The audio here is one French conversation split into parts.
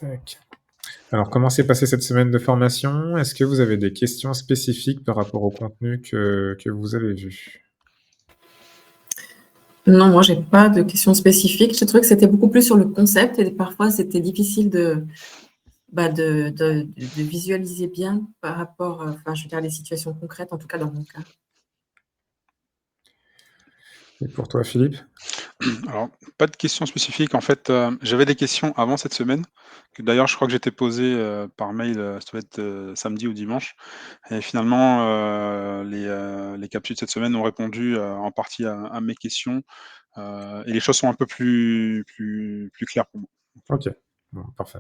Tac. Alors, comment s'est passée cette semaine de formation? Est-ce que vous avez des questions spécifiques par rapport au contenu que vous avez vu? Non, moi, j'ai pas de questions spécifiques. J'ai trouvé que c'était beaucoup plus sur le concept et parfois c'était difficile de visualiser bien par rapport, enfin, je veux dire les situations concrètes, en tout cas dans mon cas. Et pour toi, Philippe? Alors, pas de questions spécifiques. En fait, j'avais des questions avant cette semaine, que d'ailleurs je crois que j'étais posé, par mail, ça doit être, samedi ou dimanche et finalement, les capsules de cette semaine ont répondu, en partie à mes questions, et les choses sont un peu plus claires pour moi. OK. Bon, parfait.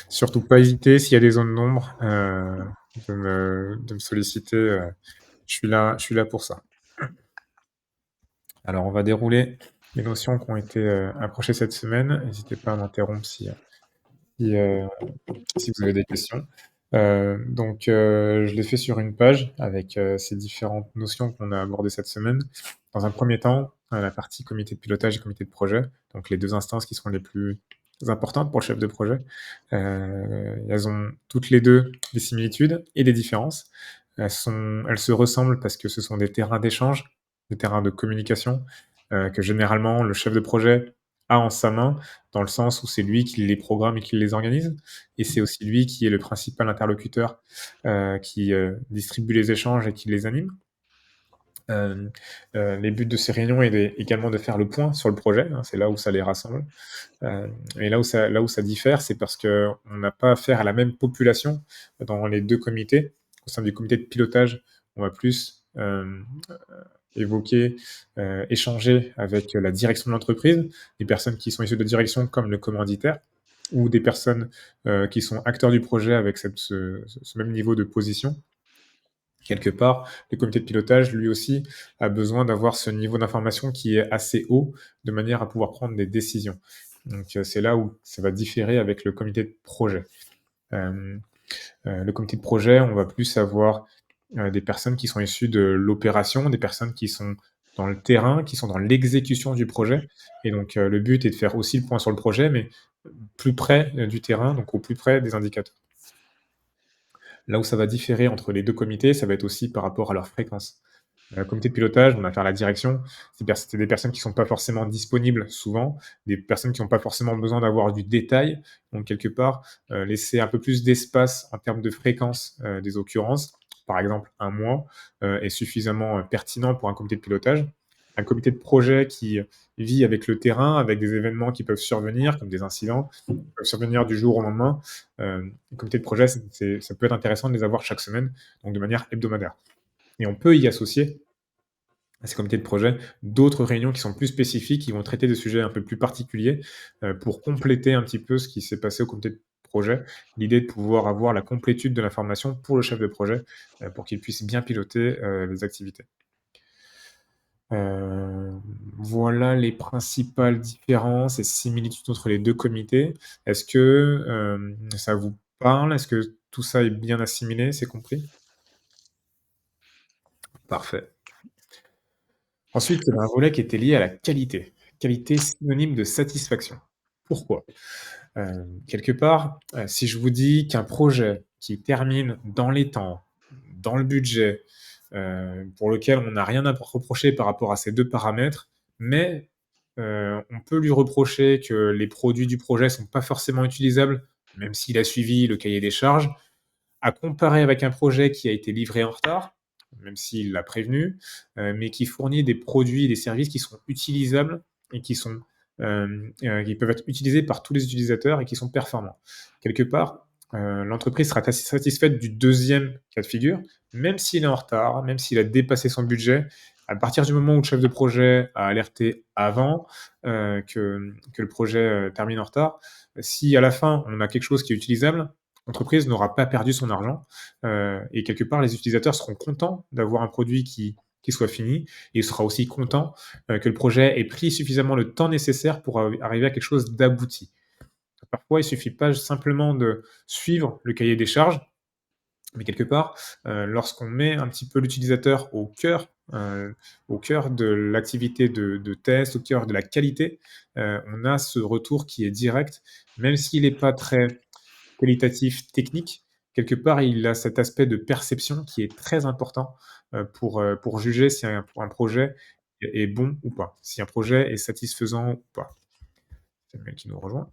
Surtout pas hésiter s'il y a des zones d'ombre, de me solliciter, je suis là pour ça. Alors, on va dérouler les notions qui ont été, approchées cette semaine. N'hésitez pas à m'interrompre si, si vous avez des questions. Je l'ai fait sur une page avec, ces différentes notions qu'on a abordées cette semaine. Dans un premier temps, la partie comité de pilotage et comité de projet, donc les 2 instances qui seront les plus importantes pour le chef de projet. Elles ont toutes les 2 des similitudes et des différences. Elles se ressemblent parce que ce sont des terrains d'échange, des terrains de communication, que généralement le chef de projet a en sa main, dans le sens où c'est lui qui les programme et qui les organise, et c'est aussi lui qui est le principal interlocuteur, qui, distribue les échanges et qui les anime. Hem, les buts de ces réunions est également de faire le point sur le projet, hein, c'est là où ça les rassemble. Et là où ça diffère, c'est parce qu'on n'a pas affaire à la même population dans les 2 comités. Au sein du comité de pilotage, on va plus, évoquer, échanger avec la direction de l'entreprise, des personnes qui sont issues de direction comme le commanditaire ou des personnes, qui sont acteurs du projet avec ce même niveau de position. Quelque part, le comité de pilotage, lui aussi, a besoin d'avoir ce niveau d'information qui est assez haut, de manière à pouvoir prendre des décisions. Donc, c'est là où ça va différer avec le comité de projet. Hem, le comité de projet, on va plus avoir, des personnes qui sont issues de l'opération, des personnes qui sont dans le terrain, qui sont dans l'exécution du projet et donc, le but est de faire aussi le point sur le projet, mais plus près, du terrain, donc au plus près des indicateurs. Là où ça va différer entre les 2 comités, ça va être aussi par rapport à leur fréquence. Comité de pilotage, on a affaire à la direction, c'est des personnes qui sont pas forcément disponibles souvent, des personnes qui ont pas forcément besoin d'avoir du détail, donc quelque part, laisser un peu plus d'espace en termes de fréquence, des occurrences. Par exemple, 1 mois, est suffisamment, pertinent pour un comité de pilotage. Un comité de projet qui vit avec le terrain, avec des événements qui peuvent survenir, comme des incidents, qui peuvent survenir du jour au lendemain. Les comités de projet, ça peut être intéressant de les avoir chaque semaine, donc de manière hebdomadaire. Et on peut y associer à ces comités de projet d'autres réunions qui sont plus spécifiques, qui vont traiter de sujets un peu plus particuliers, pour compléter un petit peu ce qui s'est passé au comité de projet. L'idée de pouvoir avoir la complétude de l'information pour le chef de projet, pour qu'il puisse bien piloter, les activités. Heu, voilà les principales différences et similitudes entre les 2 comités. Est-ce que, ça vous parle? Est-ce que tout ça est bien assimilé, c'est compris? Parfait. Ensuite, il y avait un volet qui était lié à la qualité. Qualité synonyme de satisfaction. Pourquoi? Quelque part, si je vous dis qu'un projet qui termine dans les temps, dans le budget, pour lequel on n'a rien à reprocher par rapport à ces 2 paramètres, mais on peut lui reprocher que les produits du projet sont pas forcément utilisables, même s'il a suivi le cahier des charges, à comparer avec un projet qui a été livré en retard, même s'il l'a prévenu, mais qui fournit des produits et des services qui sont utilisables et qui peuvent être utilisés par tous les utilisateurs et qui sont performants. Quelque part, l'entreprise sera satisfaite du deuxième cas de figure, même s'il est en retard, même s'il a dépassé son budget. À partir du moment où le chef de projet a alerté avant que le projet termine en retard, si à la fin on a quelque chose qui est utilisable, l'entreprise n'aura pas perdu son argent, et quelque part, les utilisateurs seront contents d'avoir un produit qui soit fini et il sera aussi content, que le projet ait pris suffisamment le temps nécessaire pour arriver à quelque chose d'abouti. Parfois, il suffit pas simplement de suivre le cahier des charges, mais quelque part, lorsqu'on met un petit peu l'utilisateur au cœur de l'activité de test, au cœur de la qualité, on a ce retour qui est direct, même s'il est pas très qualitatif technique, quelque part, il a cet aspect de perception qui est très important, pour juger si un projet est bon ou pas, si un projet est satisfaisant ou pas. Samuel qui nous rejoint.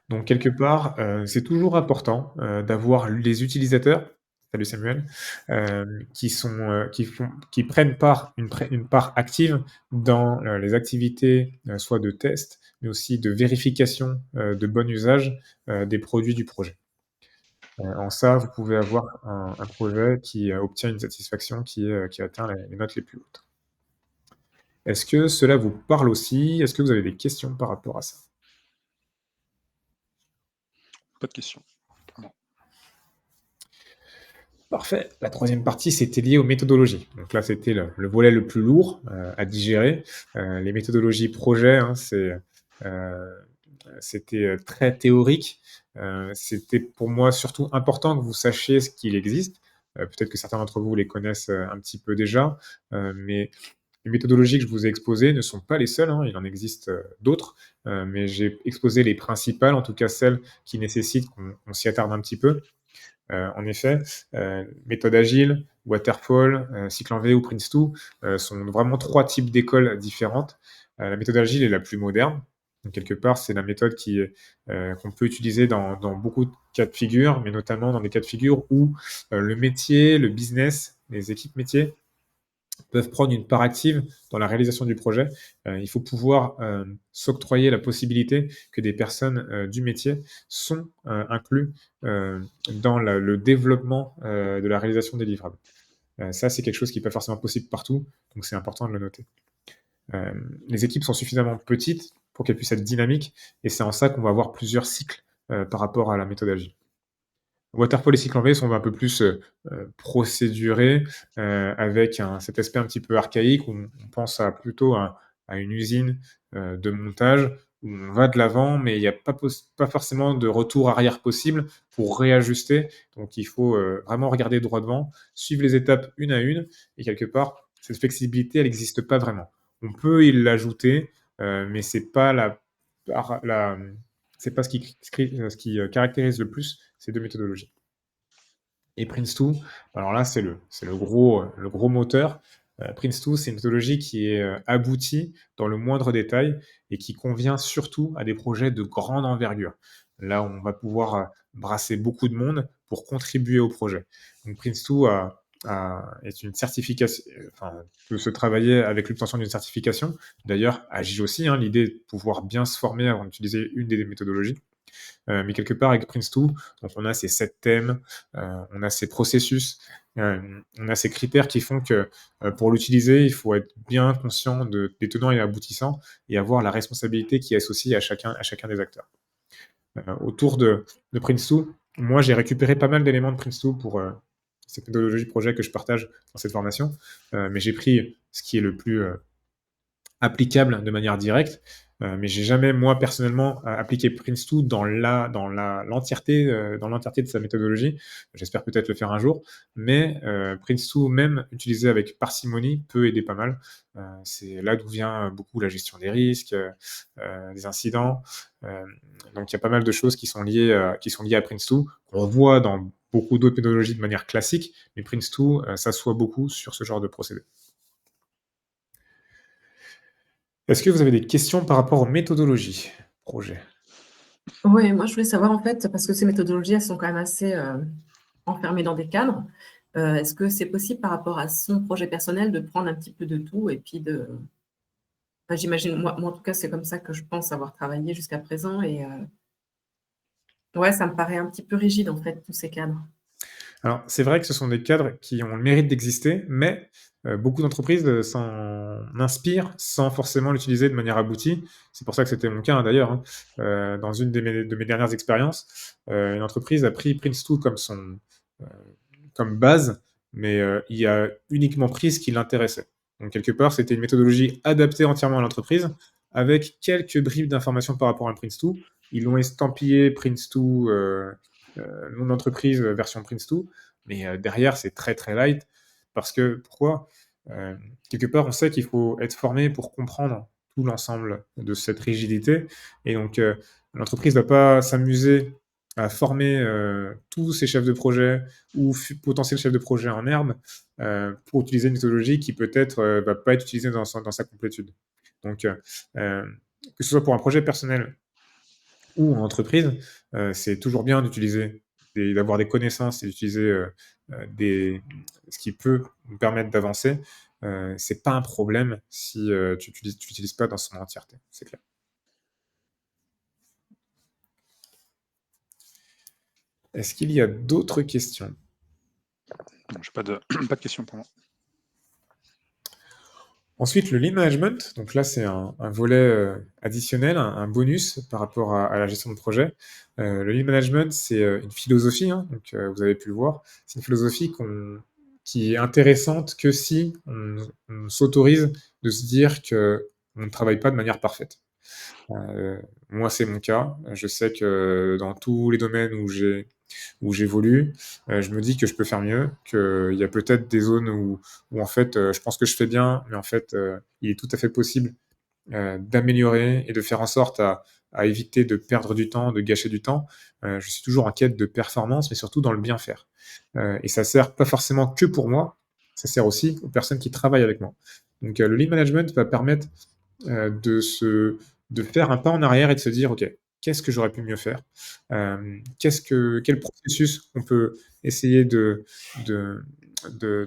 Donc quelque part, c'est toujours important, d'avoir les utilisateurs, salut Samuel, qui prennent une part active dans, les activités, soit de test, mais aussi de vérification, de bon usage, des produits du projet. En ça, vous pouvez avoir un projet qui, obtient une satisfaction qui atteint les notes les plus hautes. Est-ce que cela vous parle aussi? Est-ce que vous avez des questions par rapport à ça? Pas de questions. Non. Parfait. La troisième partie, c'était lié aux méthodologies. Donc là, c'était le volet le plus lourd, à digérer. Les méthodologies projet, hein, c'était, très théorique. C'était pour moi surtout important que vous sachiez ce qu'il existe. Peut-être que certains d'entre vous les connaissent, un petit peu déjà, mais les méthodologies que je vous ai exposées ne sont pas les seules, hein, il en existe, d'autres, mais j'ai exposé les principales, en tout cas celles qui nécessitent qu'on s'y attarde un petit peu. En effet, méthode agile, waterfall, cycle en V ou Prince2 sont vraiment 3 types d'écoles différentes. La méthode agile est la plus moderne. Donc quelque part, c'est la méthode qu'on peut utiliser dans beaucoup de cas de figure, mais notamment dans des cas de figure où, le métier, le business, les équipes métiers peuvent prendre une part active dans la réalisation du projet. Il faut pouvoir, s'octroyer la possibilité que des personnes, du métier sont, inclus, dans le développement, de la réalisation des livrables. Ça, c'est quelque chose qui n'est pas forcément possible partout, donc c'est important de le noter. Les équipes sont suffisamment petites pour qu'elles puissent être dynamiques et c'est en ça qu'on va avoir plusieurs cycles, par rapport à la méthode agile. Waterfall et cycle en V sont un peu plus, procédurés, avec cet aspect un petit peu archaïque où on pense plutôt à une usine, de montage où on va de l'avant, mais il n'y a pas forcément de retour arrière possible pour réajuster. Donc il faut, vraiment regarder droit devant, suivre les étapes une à une et quelque part, cette flexibilité, elle n'existe pas vraiment. On peut y l'ajouter, mais c'est pas par la c'est pas ce qui caractérise le plus ces 2 méthodologies. Et Prince2, alors là, c'est le gros moteur. Prince2, c'est une méthodologie qui est, aboutie dans le moindre détail et qui convient surtout à des projets de grande envergure. Là, on va pouvoir, brasser beaucoup de monde pour contribuer au projet. Donc Prince2 est une certification, enfin, peut se travailler avec l'obtention d'une certification. D'ailleurs, Agile aussi, hein, l'idée est de pouvoir bien se former avant d'utiliser une des méthodologies. Mais quelque part avec Prince2, donc on a ces 7 thèmes, on a ces processus, on a ces critères qui font que, pour l'utiliser, il faut être bien conscient des tenants et aboutissants et avoir la responsabilité qui est associée à chacun des acteurs. Autour de Prince2, moi j'ai récupéré pas mal d'éléments de Prince2 pour, cette méthodologie de projet que je partage dans cette formation, mais j'ai pris ce qui est le plus, applicable de manière directe, mais j'ai jamais moi personnellement appliqué Prince2 dans l'entièreté de sa méthodologie. J'espère peut-être le faire un jour, mais Prince2 même utilisé avec parcimonie peut aider pas mal. C'est là d'où vient beaucoup la gestion des risques, des incidents. Donc il y a pas mal de choses qui sont liées à Prince2, qu'on voit dans beaucoup d'autres méthodologies de manière classique, mais Prince2 s'assoit beaucoup sur ce genre de procédé. Est-ce que vous avez des questions par rapport aux méthodologies projet? Oui, moi, je voulais savoir, en fait, parce que ces méthodologies, elles sont quand même assez, enfermées dans des cadres. Est-ce que c'est possible, par rapport à son projet personnel, de prendre un petit peu de tout et puis enfin, j'imagine, moi, en tout cas, c'est comme ça que je pense avoir travaillé jusqu'à présent et ouais, ça me paraît un petit peu rigide, en fait, tous ces cadres. Alors, c'est vrai que ce sont des cadres qui ont le mérite d'exister, mais beaucoup d'entreprises, s'en inspirent sans forcément l'utiliser de manière aboutie. C'est pour ça que c'était mon cas, hein, d'ailleurs, hein. Dans une de mes dernières expériences, une entreprise a pris Prince2 heu, comme base, mais il a uniquement pris ce qui l'intéressait. Donc quelque part, c'était une méthodologie adaptée entièrement à l'entreprise, avec quelques bribes d'informations par rapport à Prince2. Ils l'ont estampillé Prince2, nom d'entreprise, version Prince2, mais derrière, c'est très, très light parce que pourquoi? Quelque part, on sait qu'il faut être formé pour comprendre tout l'ensemble de cette rigidité. Et donc, l'entreprise ne va pas s'amuser à former tous ses chefs de projet ou potentiels chefs de projet en herbe pour utiliser une méthodologie qui peut-être va pas être utilisée dans sa complétude. Donc, que ce soit pour un projet personnel ou en entreprise, c'est toujours bien d'utiliser d'avoir des connaissances et d'utiliser ce qui peut nous permettre d'avancer. C'est pas un problème si tu l'utilises pas dans son entièreté, c'est clair. Est-ce qu'il y a d'autres questions? Non, j'ai pas de, pas de questions pour moi. Ensuite, le lean management, donc là, c'est un volet additionnel, un bonus par rapport à la gestion de projet. Le lean management, c'est une philosophie, hein, donc vous avez pu le voir. C'est une philosophie qui est intéressante que si on s'autorise de se dire qu'on ne travaille pas de manière parfaite. Moi, c'est mon cas. Je sais que dans tous les domaines où j'évolue, je me dis que je peux faire mieux, qu'il y a peut-être des zones où en fait, je pense que je fais bien, mais en fait, il est tout à fait possible d'améliorer et de faire en sorte à éviter de perdre du temps, de gâcher du temps. Je suis toujours en quête de performance, mais surtout dans le bien faire. Et ça sert pas forcément que pour moi, ça sert aussi aux personnes qui travaillent avec moi. Donc, le lean management va permettre de faire un pas en arrière et de se dire, OK, qu'est-ce que j'aurais pu mieux faire? Quel processus on peut essayer de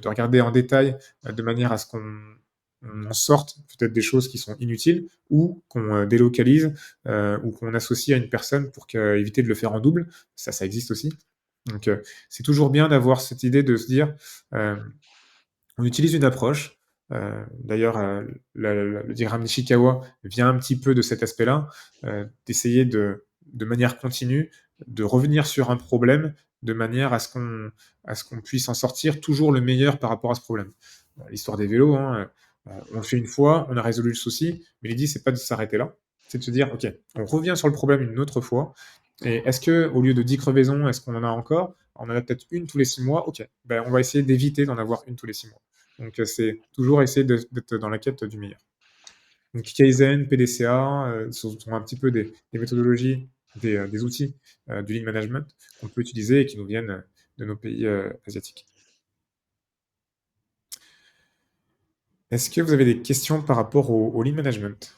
regarder en détail de manière à ce qu'on en sorte peut-être des choses qui sont inutiles ou qu'on délocalise ou qu'on associe à une personne pour éviter de le faire en double. Ça existe aussi. Donc, c'est toujours bien d'avoir cette idée de se dire, on utilise une approche. D'ailleurs, le diagramme d'Ishikawa vient un petit peu de cet aspect-là, d'essayer de manière continue, de revenir sur un problème de manière à ce qu'on puisse en sortir toujours le meilleur par rapport à ce problème. L'histoire des vélos, hein, on le fait une fois, on a résolu le souci, mais l'idée, c'est pas de s'arrêter là, c'est de se dire, OK, on revient sur le problème une autre fois, et est-ce que au lieu de 10 crevaisons, est-ce qu'on en a encore? On en a peut-être une tous les 6 mois, OK, ben, on va essayer d'éviter d'en avoir une tous les 6 mois. Donc, c'est toujours essayer d'être dans la quête du meilleur. Donc, Kaizen, PDCA, sont un petit peu des méthodologies, des outils du lean management qu'on peut utiliser et qui nous viennent de nos pays asiatiques. Est-ce que vous avez des questions par rapport au lean management?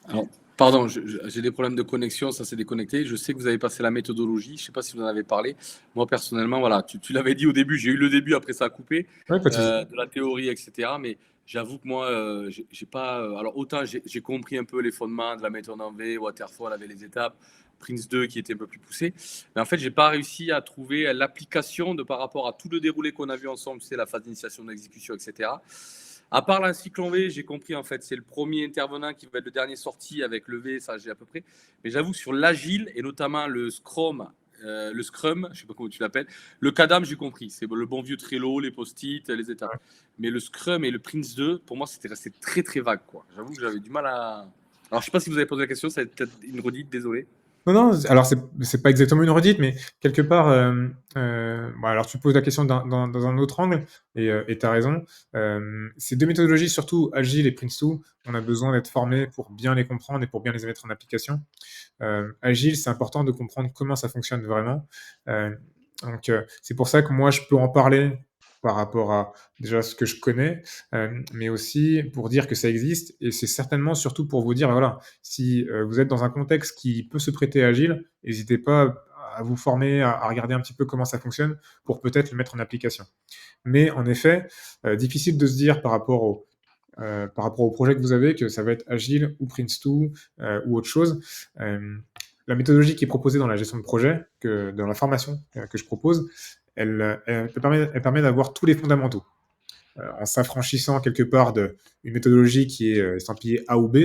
Alors, pardon, j'ai des problèmes de connexion, ça s'est déconnecté. Je sais que vous avez passé la méthodologie, je ne sais pas si vous en avez parlé. Moi, personnellement, voilà, tu l'avais dit au début, j'ai eu le début, après ça a coupé, Oui, pas de souci. de la théorie, etc. Mais j'avoue que moi, j'ai pas. Alors, autant j'ai compris un peu les fondements de la méthode en V, Waterfall avait les étapes, Prince 2 qui était un peu plus poussé. Mais en fait, j'ai pas réussi à trouver l'application de par rapport à tout le déroulé qu'on a vu ensemble, c'est la phase d'initiation, d'exécution, etc. À part la cycle en V, j'ai compris en fait, c'est le premier intervenant qui va être le dernier sorti avec le V, ça j'ai à peu près. Mais j'avoue sur l'agile et notamment le Scrum, je sais pas comment tu l'appelles, le Kadam j'ai compris, c'est le bon vieux Trello, les post-it, les étapes. Mais le Scrum et le Prince 2, pour moi c'était resté très très vague quoi. J'avoue que j'avais du mal à. Alors je sais pas si vous avez posé la question, ça va être peut-être une redite, désolé. Non, non, alors c'est pas exactement une redite, mais quelque part, bon, alors tu poses la question dans un autre angle et tu as raison. Ces 2 méthodologies, surtout Agile et Prince2, on a besoin d'être formé pour bien les comprendre et pour bien les mettre en application. Agile, c'est important de comprendre comment ça fonctionne vraiment. Donc, c'est pour ça que moi, je peux en parler par rapport à déjà ce que je connais, mais aussi pour dire que ça existe et c'est certainement surtout pour vous dire, voilà, si vous êtes dans un contexte qui peut se prêter à agile, n'hésitez pas à vous former, à regarder un petit peu comment ça fonctionne pour peut-être le mettre en application. Mais en effet, difficile de se dire par rapport au projet que vous avez que ça va être agile ou Prince2 ou autre chose. La méthodologie qui est proposée dans la gestion de projet, dans la formation que je propose, elle permet d'avoir tous les fondamentaux. En s'affranchissant quelque part d'une méthodologie qui est estampillée A ou B.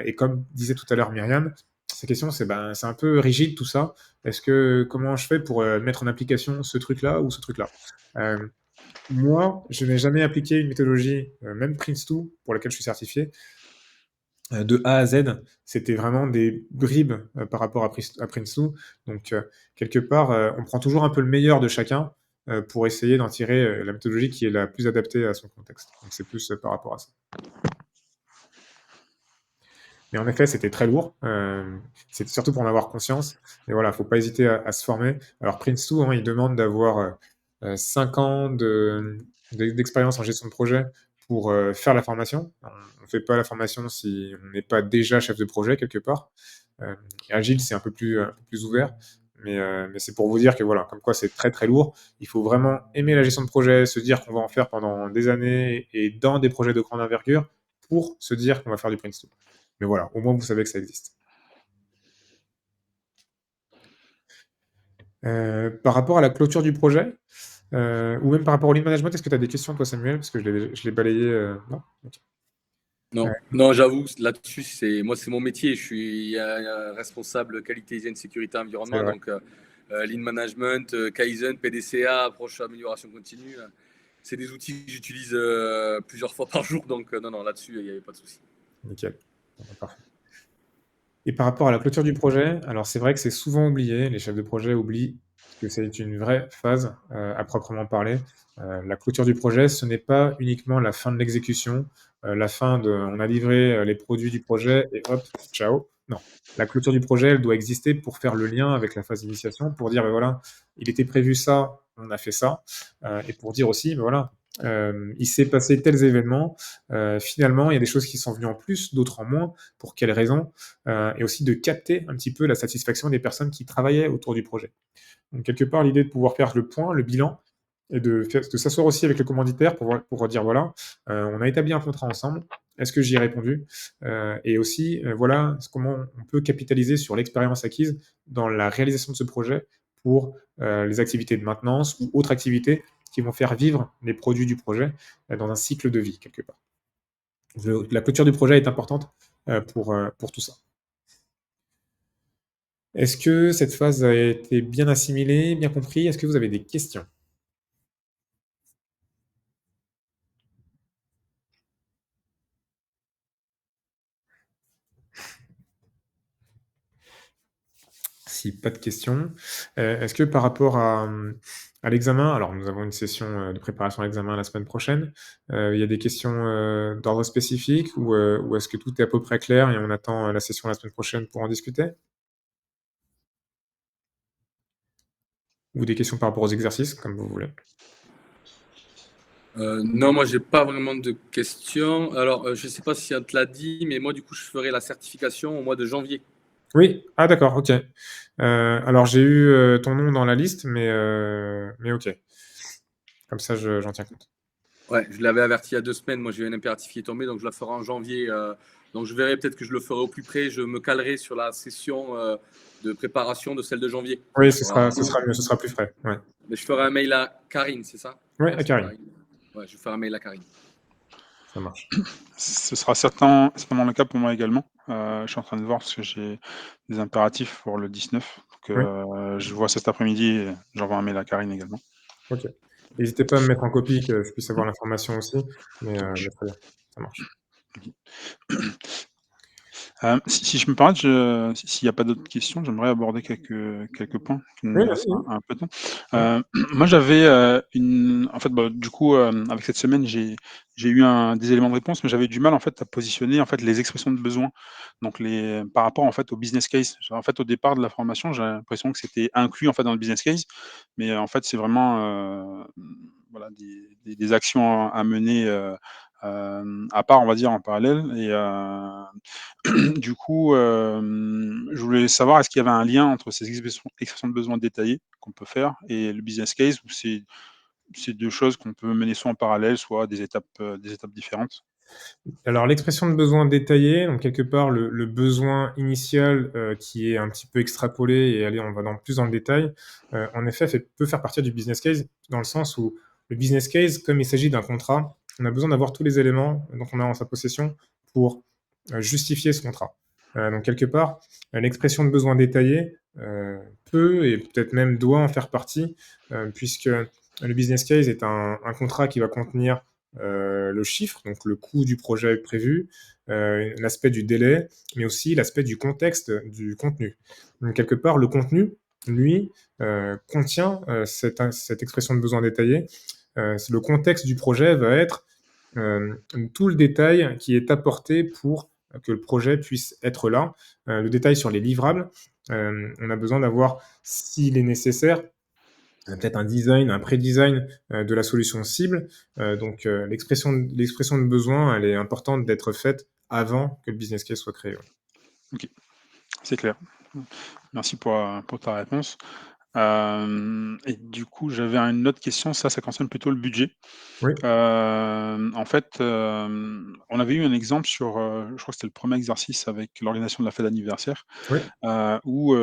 Et comme disait tout à l'heure Myriam, sa question c'est c'est un peu rigide tout ça. Comment je fais pour mettre en application ce truc-là ou ce truc-là Moi, je n'ai jamais appliqué une méthodologie, même Prince2, pour laquelle je suis certifié, de A à Z. C'était vraiment des bribes par rapport à Prince2. Donc, quelque part, on prend toujours un peu le meilleur de chacun pour essayer d'en tirer la méthodologie qui est la plus adaptée à son contexte. Donc c'est plus par rapport à ça. Mais en effet, c'était très lourd. C'est surtout pour en avoir conscience. Et voilà, faut pas hésiter à se former. Alors Prince2, hein, il demande d'avoir 5 ans d'expérience en gestion de projet pour faire la formation. On ne fait pas la formation si on n'est pas déjà chef de projet quelque part. Agile, c'est un peu plus ouvert. Mais c'est pour vous dire que voilà, comme quoi c'est très très lourd. Il faut vraiment aimer la gestion de projet, se dire qu'on va en faire pendant des années et dans des projets de grande envergure pour se dire qu'on va faire du Prince2. Mais voilà, au moins vous savez que ça existe. Par rapport à la clôture du projet, ou même par rapport au lean management, est-ce que tu as des questions toi Samuel? Parce que je l'ai balayé. Non? Ok. Non, j'avoue, là-dessus, c'est mon métier. Je suis responsable qualité, hygiène, sécurité, C'est environnement. vrai. Donc, lean management, Kaizen, PDCA, approche amélioration continue. C'est des outils que j'utilise plusieurs fois par jour. Donc, non, là-dessus, il n'y avait pas de souci. Nickel. Bon, parfait. Et par rapport à la clôture du projet, alors c'est vrai que c'est souvent oublié, les chefs de projet oublient que c'est une vraie phase à proprement parler. La clôture du projet, ce n'est pas uniquement la fin de l'exécution, la fin de on a livré les produits du projet et hop, ciao. Non. La clôture du projet, elle doit exister pour faire le lien avec la phase d'initiation, pour dire, ben voilà, il était prévu ça, on a fait ça, et pour dire aussi, ben voilà, il s'est passé tels événements, finalement, il y a des choses qui sont venues en plus, d'autres en moins, pour quelles raisons, et aussi de capter un petit peu la satisfaction des personnes qui travaillaient autour du projet. Donc, quelque part, l'idée de pouvoir faire le point, le bilan, et de s'asseoir aussi avec le commanditaire pour dire, voilà, on a établi un contrat ensemble, est-ce que j'y ai répondu? Et aussi, voilà, comment on peut capitaliser sur l'expérience acquise dans la réalisation de ce projet pour les activités de maintenance ou autres activités qui vont faire vivre les produits du projet dans un cycle de vie, quelque part. La clôture du projet est importante pour tout ça. Est-ce que cette phase a été bien assimilée, bien compris? Est-ce que vous avez des questions? Si pas de questions, est-ce que par rapport à l'examen, alors nous avons une session de préparation à l'examen la semaine prochaine, il y a des questions d'ordre spécifique ou est-ce que tout est à peu près clair et on attend la session la semaine prochaine pour en discuter? Ou des questions par rapport aux exercices, comme vous voulez. Non, moi, j'ai pas vraiment de questions. Alors, je sais pas si on te l'a dit, mais moi, du coup, je ferai la certification au mois de janvier. Oui? Ah d'accord, OK. Alors j'ai eu ton nom dans la liste, mais OK. Comme ça, j'en tiens compte. Ouais, je l'avais averti il y a 2 semaines. Moi, j'ai eu un impératif qui est tombé, donc je la ferai en janvier. Donc, je verrai peut-être que je le ferai au plus près. Je me calerai sur la session de préparation de celle de janvier. Oui, Ce sera... ce sera mieux, ce sera plus frais. Ouais. Mais je ferai un mail à Karine, c'est ça? Ouais, Non, à c'est pas Karine. Ouais, je ferai un mail à Karine. Ça marche. Ce sera certainement le cas pour moi également. Je suis en train de voir parce que j'ai des impératifs pour le 19. Donc, Oui. je vois cet après-midi et j'envoie un mail à Karine également. OK. N'hésitez pas à me mettre en copie, que je puisse avoir l'information aussi, mais très bien, ça marche. Si je me permets, s'il n'y a pas d'autres questions, j'aimerais aborder quelques points qui Oui, nous vas-y, restent oui. un peu de temps. Ouais. Moi, j'avais, en fait, bah, du coup, avec cette semaine, j'ai eu des éléments de réponse, mais j'avais du mal, en fait, à positionner, en fait, les expressions de besoin. Donc par rapport, en fait, au business case. En fait, au départ de la formation, j'ai l'impression que c'était inclus, en fait, dans le business case, mais en fait, c'est vraiment, voilà, des actions à mener, à part, on va dire, en parallèle et du coup, je voulais savoir est-ce qu'il y avait un lien entre ces expressions de besoins détaillées qu'on peut faire et le business case ou c'est 2 choses qu'on peut mener soit en parallèle, soit des étapes différentes? Alors l'expression de besoin détaillé, donc quelque part le besoin initial, qui est un petit peu extrapolé et allez, on va plus dans le détail, en effet peut faire partie du business case, dans le sens où le business case, comme il s'agit d'un contrat, on a besoin d'avoir tous les éléments dont on a en sa possession pour, justifier ce contrat. Donc quelque part, l'expression de besoin détaillé, peut et peut-être même doit en faire partie, puisque le business case est un contrat qui va contenir le chiffre, donc le coût du projet prévu, l'aspect du délai, mais aussi l'aspect du contexte du contenu. Donc quelque part, le contenu, lui, contient, cette expression de besoin détaillé. C'est le contexte du projet va être, tout le détail qui est apporté pour que le projet puisse être là. Le détail sur les livrables, on a besoin d'avoir, s'il est nécessaire, peut-être un design, un pré-design, de la solution cible. Donc l'expression de besoin, elle est importante d'être faite avant que le business case soit créé, ouais. OK, c'est clair. Merci pour ta réponse. Et du coup, j'avais une autre question, ça concerne plutôt le budget. Oui, En fait, on avait eu un exemple sur, je crois que c'était le premier exercice avec l'organisation de la fête d'anniversaire, oui, où,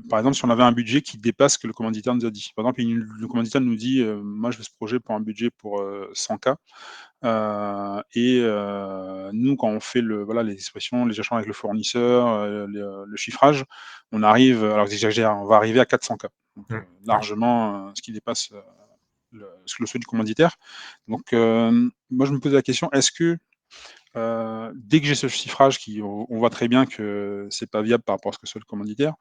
par exemple, si on avait un budget qui dépasse ce que le commanditaire nous a dit. Par exemple, le commanditaire nous dit, «Moi, je veux ce projet pour un budget pour, 100 K». Nous, quand on fait voilà, les expressions, les échanges avec le fournisseur, le chiffrage, on arrive, alors j'exagère, on va arriver à 400 K. Donc, mmh, ouais. largement, ce qui dépasse, le souhait du commanditaire. Donc, moi, je me posais la question, est-ce que, dès que j'ai ce chiffrage on voit très bien que c'est pas viable par rapport à ce que souhaite le commanditaire,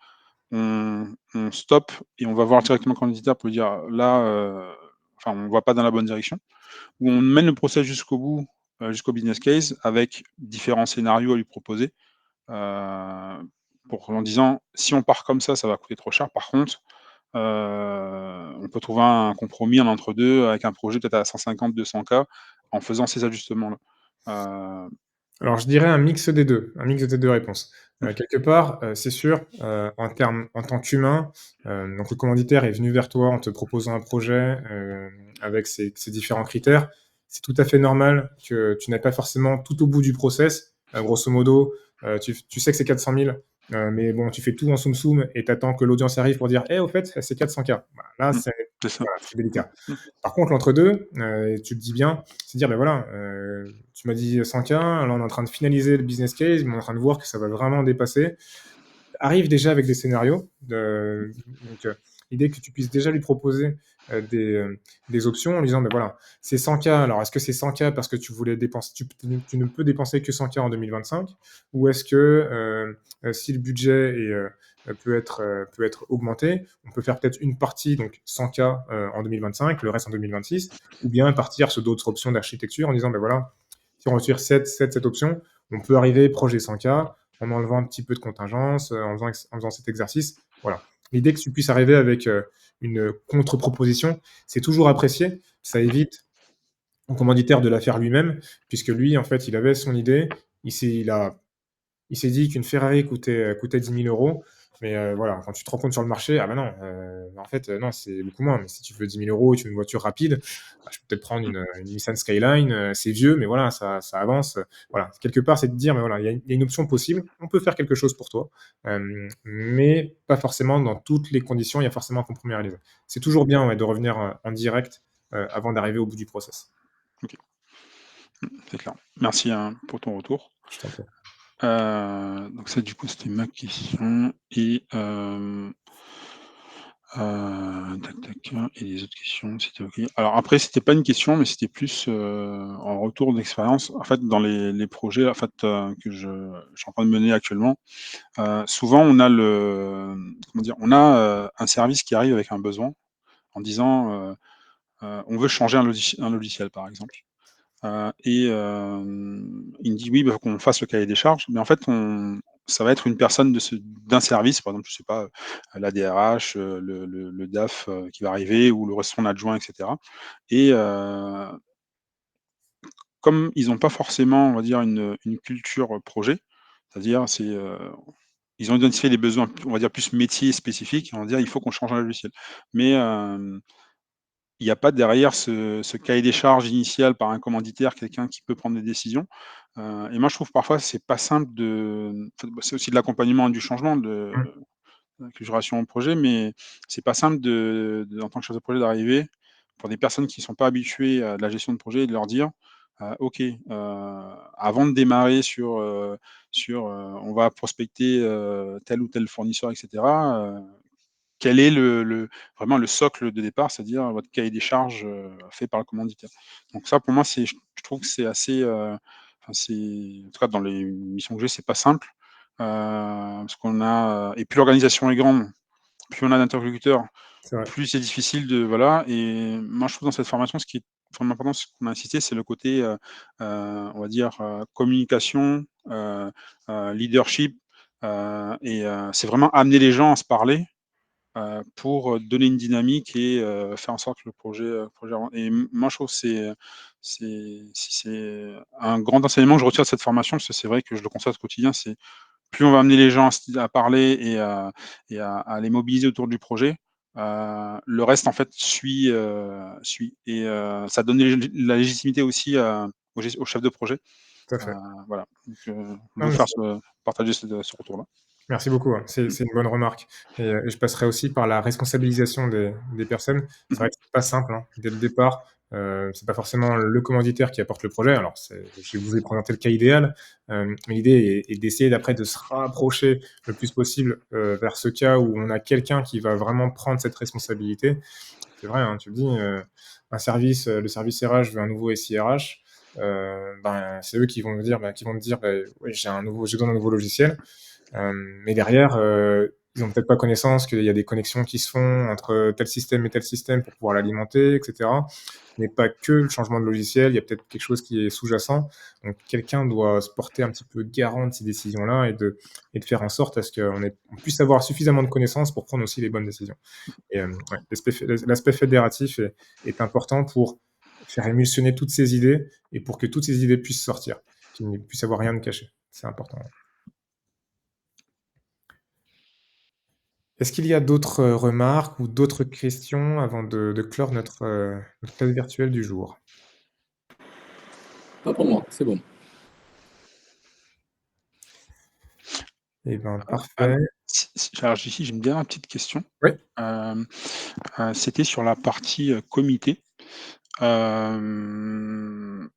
on stoppe et on va voir directement le commanditaire pour lui dire: «Là, enfin, on va pas dans la bonne direction». Ou on mène le process jusqu'au bout, jusqu'au business case avec différents scénarios à lui proposer, heu, en disant: «Si on part comme ça va coûter trop cher. Par contre, on peut trouver un compromis, un entre 2 avec un projet peut-être à 150-200 K en faisant ces ajustements-là». Heu, Alors je dirais un mix des 2 réponses. OK. Quelque part, c'est sûr, en tant qu'humain, donc le commanditaire est venu vers toi en te proposant un projet, avec ses différents critères. C'est tout à fait normal que tu n'ailles pas forcément tout au bout du process. Grosso modo, tu sais que c'est 400 000, mais bon, tu fais tout en soum-soum et tu attends que l'audience arrive pour dire: «Eh, au fait, c'est 400 K». Bah, là, Mmh. C'est ça. voilà, c'est Mmh délicat. mh. Par contre, l'entre-deux, tu te dis bien, c'est dire: «Ben voilà, tu m'as dit 100 K, là, on est en train de finaliser le business case, mais on est en train de voir que ça va vraiment dépasser». Arrive déjà avec des scénarios l'idée que tu puisses déjà lui proposer, des options en lui disant: «Ben voilà, c'est 100 K, alors est-ce que c'est 100 K parce que tu voulais dépenser tu ne peux dépenser que 100 K en 2025? Ou est-ce que, si le budget peut être augmenté, on peut faire peut-être une partie, donc 100 K, en 2025, le reste en 2026, ou bien partir sur d'autres options d'architecture en disant: ben voilà, si on retire cette option, on peut arriver proche des 100 K en enlevant un petit peu de contingence, en faisant cet exercice». Voilà. L'idée que tu puisses arriver avec, une contre-proposition, c'est toujours apprécié. Ça évite au commanditaire de la faire lui-même, puisque lui, en fait, il avait son idée, il s'est dit qu'une Ferrari coûtait 10 000 €, mais voilà, quand tu te rends compte sur le marché, ah bah non, en fait, non, c'est beaucoup moins. Mais si tu veux 10 000 € et tu veux une voiture rapide, bah, je peux peut-être prendre une Nissan Skyline, c'est vieux, mais voilà, ça avance, voilà. Quelque part, c'est de dire: «Mais voilà, il y a une option possible, on peut faire quelque chose pour toi, mais pas forcément dans toutes les conditions, il y a forcément un compromis à réaliser». C'est toujours bien, ouais, de revenir, en direct, avant d'arriver au bout du process. OK. C'est clair. Merci, hein, pour ton retour. Je t'en prie. Donc ça, du coup, c'était ma question et tac, tac, et les autres questions, c'était OK. Alors après, c'était pas une question, mais c'était plus, en retour d'expérience. En fait, dans les projets, en fait, que je suis en train de mener actuellement, souvent on a comment dire? On a, un service qui arrive avec un besoin en disant, on veut changer un logiciel, par exemple. Il me dit: «Oui, bah, faut qu'on fasse le cahier des charges», mais en fait, ça va être une personne d'un service, par exemple, je sais pas, la DRH, le DAF, qui va arriver ou son adjoint et cetera et comme ils ont pas forcément, on va dire, une culture, projet, c'est-à-dire ils ont identifié les besoins, on va dire, plus métiers spécifiques, on va dire: «Il faut qu'on change un logiciel». Mais il y a pas derrière ce cahier des charges initial par un commanditaire, quelqu'un qui peut prendre des décisions, et moi je trouve parfois c'est pas simple enfin, bah, c'est aussi de l'accompagnement du changement, Mmh. de l'acculturation au projet, mais c'est pas simple en tant que chef de projet d'arriver pour des personnes qui sont pas habituées à de la gestion de projet et de leur dire: «OK, avant de démarrer on va prospecter, tel ou tel fournisseur et cetera, quel est vraiment le socle de départ, c'est-à-dire votre cahier des charges, fait par le commanditaire. Donc ça, pour moi, je trouve que c'est assez, enfin c'est en tout cas dans les missions que j'ai, c'est pas simple, parce qu'on a et puis l'organisation est grande, plus on a d'interlocuteurs, C'est vrai. plus c'est difficile de voilà et moi je trouve dans cette formation, ce qui est vraiment important, ce qu'on a insisté, c'est le côté, on va dire, communication, leadership, c'est vraiment amener les gens à se parler, pour, donner une dynamique et faire en sorte que le projet avance et moi je trouve que c'est un grand enseignement que je retire de cette formation, parce que c'est vrai que je le constate au quotidien, c'est plus on va amener les gens à parler et à les mobiliser autour du projet, le reste en fait suit et ça donne la légitimité aussi, au chef de projet. Tout à Heu, fait. voilà, donc on Non, veut mais faire partager ce retour-là. merci beaucoup, hein. C'est une bonne remarque et je passerai aussi par la responsabilisation des personnes. C'est Mmh. vrai que c'est pas simple, hein, dès le départ, c'est pas forcément le commanditaire qui apporte le projet. Alors je vous ai présenté le cas idéal, mais l'idée est d'essayer d'après de se rapprocher le plus possible, vers ce cas où on a quelqu'un qui va vraiment prendre cette responsabilité. C'est vrai, hein, tu le dis, un service, le service RH veut un nouveau SIRH, ben, c'est eux qui vont me dire, «Oui, j'ai besoin d'un nouveau logiciel». Mais derrière, ils ont peut-être pas connaissance qu'il y a des connexions qui se font entre tel système et tel système pour pouvoir l'alimenter et cetera. Ce n'est pas que le changement de logiciel, il y a peut-être quelque chose qui est sous-jacent. Donc quelqu'un doit se porter un petit peu garant de ces décisions-là et de faire en sorte à ce qu'on puisse avoir suffisamment de connaissances pour prendre aussi les bonnes décisions. Et ouais, l'aspect fédératif est important pour faire émulsionner toutes ces idées et pour que toutes ces idées puissent sortir, qu'il ne puisse y avoir rien de caché. C'est important. Est-ce qu'il y a d'autres, remarques ou d'autres questions avant de clore notre classe virtuelle du jour? Pas pour moi, c'est bon. Eh ben, Alors, parfait. alors ici, j'ai une dernière petite question. Oui, Hem, C'était sur la partie, comité. Hem,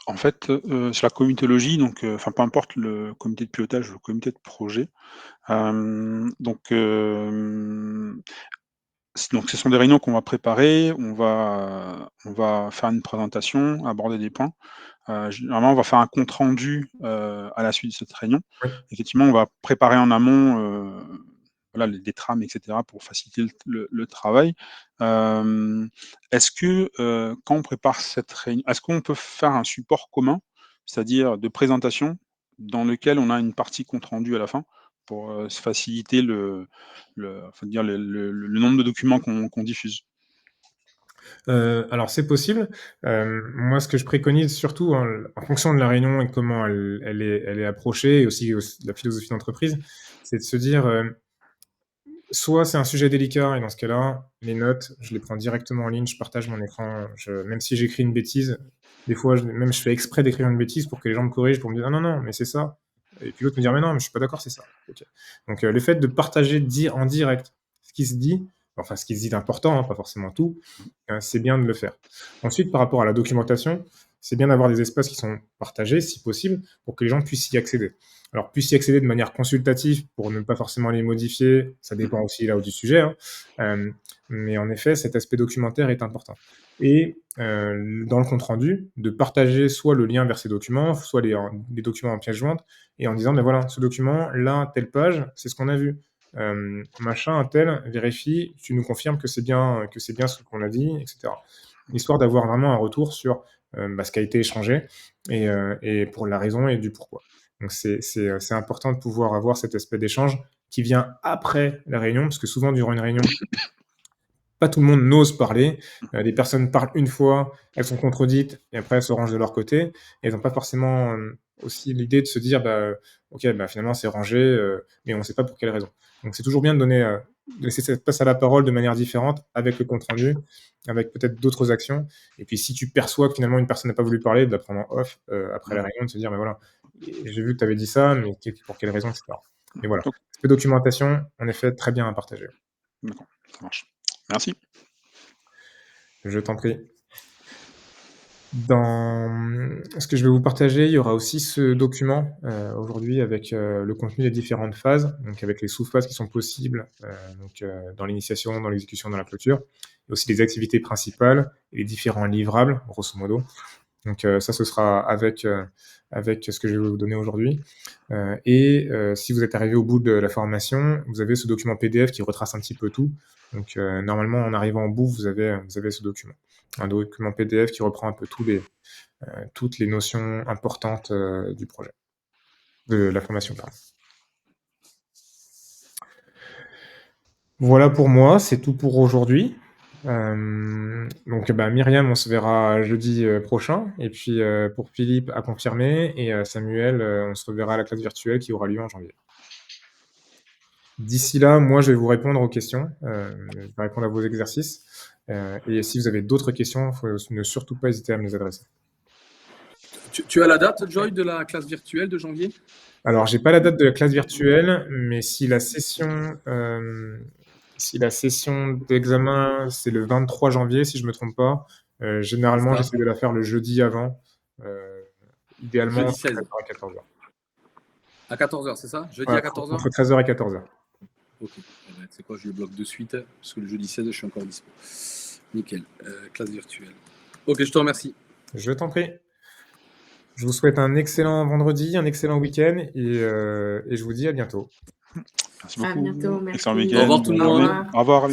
En fait, sur la comitologie, donc enfin, peu importe le comité de pilotage ou le comité de projet, donc ce sont des réunions qu'on va préparer, on va faire une présentation, aborder des points. Généralement, on va faire un compte rendu, à la suite de cette réunion. oui. Effectivement, on va préparer en amont, voilà, les des trames et cetera pour faciliter le travail. Hem, Est-ce que, quand on prépare cette réunion, est-ce qu'on peut faire un support commun? C'est-à-dire de présentation dans lequel on a une partie compte rendu à la fin pour, se faciliter enfin dire le nombre de documents qu'on diffuse? Alors c'est possible. Moi, ce que je préconise surtout, hein, en fonction de la réunion et comment elle est approchée et aussi la philosophie d'entreprise, c'est de se dire, soit c'est un sujet délicat et dans ce cas-là, les notes, je les prends directement en ligne, je partage mon écran, même si j'écris une bêtise, des fois, je fais exprès d'écrire une bêtise pour que les gens me corrigent, pour me dire: «Ah non, non, mais c'est ça» et puis l'autre me dire: «Mais non, mais je suis pas d'accord, c'est ça». OK. Donc le fait de partager, dire en direct ce qui se dit, enfin ce qui se dit d'important, hein, pas forcément tout, c'est bien de le faire. Ensuite, par rapport à la documentation, c'est bien d'avoir des espaces qui sont partagés, si possible, pour que les gens puissent y accéder. Alors, puissent y accéder de manière consultative pour ne pas forcément les modifier, ça Mmh dépend mh. aussi là du sujet, hein. Mais en effet, cet aspect documentaire est important. Et dans le compte rendu, de partager soit le lien vers ces documents, soit les documents en pièce jointe, et en disant: «Ben voilà, ce document, là, telle page, c'est ce qu'on a vu. Machin, un tel, vérifie, tu nous confirmes que c'est bien ce qu'on a dit», et cetera. Histoire d'avoir vraiment un retour sur, ce qui a été échangé et pour la raison et du pourquoi. Donc c'est important de pouvoir avoir cet aspect d'échange qui vient après la réunion, parce que souvent durant une réunion, pas tout le monde n'ose parler. Les personnes parlent une fois, elles sont contredites et après elles se rangent de leur côté et elles ont pas forcément, aussi l'idée de se dire: «Bah, OK, bah, finalement c'est rangé, mais on ne sait pas pour quelle raison». Donc c'est toujours bien de laisser cette place à la parole de manière différente avec le compte rendu, avec peut-être d'autres actions et puis si tu perçois que finalement une personne n'a pas voulu parler, de la prendre en off, après la Mmh. réunion, de se dire: «Bah, voilà, j'ai vu que tu avais dit ça, mais pour quelle raison?» et cetera. Mais voilà, OK, l'aspect documentation, en effet, très bien à partager. d'accord, ça marche. Merci. Je t'en prie. Ce que je vais vous partager, il y aura aussi ce document, aujourd'hui avec, le contenu des différentes phases, donc avec les sous-phases qui sont possibles, dans l'initiation, dans l'exécution, dans la clôture. Et aussi les activités principales et les différents livrables, grosso modo. Donc ça, ce sera avec ce que je vais vous donner aujourd'hui. Et si vous êtes arrivé au bout de la formation, vous avez ce document PDF qui retrace un petit peu tout. Donc normalement, en arrivant au bout, vous avez ce document. Un document PDF qui reprend un peu toutes les notions importantes du projet, de la formation, pardon. Voilà pour moi, c'est tout pour aujourd'hui. Donc Myriam, on se verra jeudi prochain. Et puis pour Philippe, à confirmer. Et Samuel, on se reverra à la classe virtuelle qui aura lieu en janvier. D'ici là, moi, je vais vous répondre aux questions. Je vais répondre à vos exercices. Et si vous avez d'autres questions, ne surtout pas hésiter à me les adresser. Tu as la date, Joy, de la classe virtuelle de janvier? Alors, j'ai pas la date de la classe virtuelle, mais si la session d'examen, c'est le 23 janvier, si je me trompe pas, généralement, j'essaie de la faire le jeudi avant, idéalement Jeudi 16. à 14h. À 14h, c'est ça? Jeudi Ouais, à 14h? entre 13h et 14h. Ok. C'est quoi, je le bloque de suite, parce que le jeudi 16, je suis encore dispo. Nickel. Classe virtuelle. Ok, je te remercie. Je t'en prie. Je vous souhaite un excellent vendredi, un excellent week-end, et je vous dis à bientôt. Merci beaucoup. À bientôt, merci. Excellent week-end. Au revoir tout le monde. Au revoir.